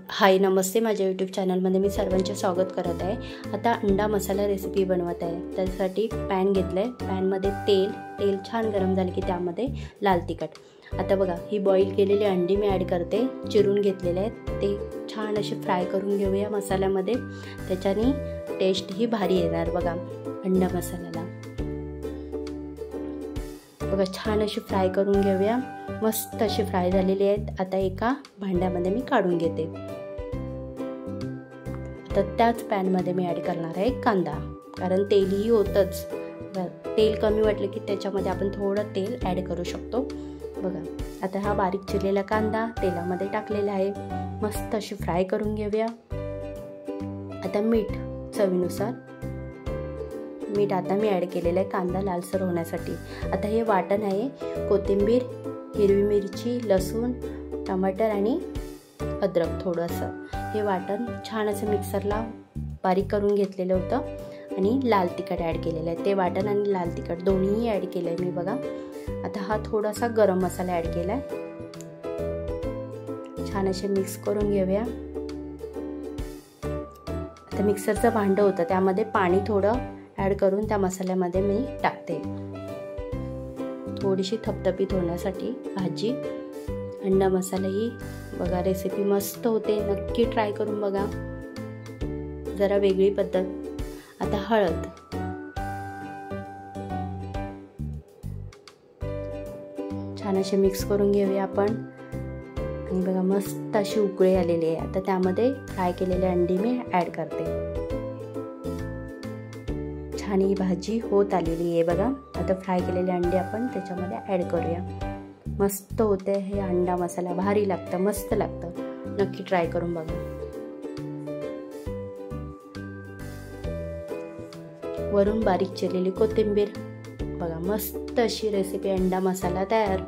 हाय नमस्ते, माझ्या यूट्यूब चॅनलमध्ये मी सर्वांचे स्वागत करत आहे। आता अंडा मसाला रेसिपी बनवत आहे। त्यासाठी पॅन घेतलं आहे, पॅनमध्ये तेल छान गरम झाले की त्यामध्ये लाल तिखट। आता बघा, ही बॉईल केलेली अंडी मी ॲड करते, चिरून घेतलेले आहेत। ते छान असे फ्राय करून घेऊया मसाल्यामध्ये, त्याच्याने टेस्ट ही भारी येणार बघा अंडा मसाल्याला। बघा छान अशी फ्राय करून घेऊया, मस्त अशी फ्राय झालेली आहेत। आता एका भांड्यामध्ये मी काढून घेते। आता त्याच पॅनमध्ये मी ॲड करणार आहे कांदा, कारण तेलही होतंच। तेल कमी वाटलं की त्याच्यामध्ये आपण थोडं तेल ॲड करू शकतो। बघा आता हा बारीक चिरलेला कांदा तेलामध्ये टाकलेला आहे, मस्त अशी फ्राय करून घेऊया। आता मीठ चवीनुसार मीठ आता मी ॲड केलेलं आहे कांदा लालसर होण्यासाठी। आता हे वाटण आहे, कोथिंबीर, हिरवी मिरची, लसूण, टमाटर आणि अद्रक थोडंसं। हे वाटण छान असं मिक्सरला बारीक करून घेतलेलं होतं आणि लाल तिखट ॲड केलेलं आहे। ते वाटण आणि लाल तिखट दोन्हीही ॲड केलं आहे मी बघा। आता हा थोडासा गरम मसाला ॲड केला आहे, छान असे मिक्स करून घेऊया। आता मिक्सरचं भांडं होतं, त्यामध्ये पाणी थोडं ॲड करून त्या मसाल्यामध्ये मी टाकते, थोडीशी थपथपीत होण्यासाठी भाजी। अंडा मसाला ही बघा रेसिपी मस्त होते, नक्की ट्राय करून बघा, जरा वेगळी पद्धत। आता हळद, छान असे मिक्स करून घेऊया आपण। आणि बघा मस्त अशी उकळी आलेली आहे। आता त्यामध्ये फ्राय केलेली अंडी मी ॲड करते। छान ही भाजी होत आलेली आहे बघा। आता फ्राय केलेले अंडे आपण त्याच्यामध्ये ॲड करूया। मस्त होते हे अंडा मसाला, भारी लागतं, मस्त लागतं, नक्की ट्राय करून बघा। वरून बारीक चिरलेली कोथिंबीर, बघा मस्त अशी रेसिपी अंडा मसाला तयार।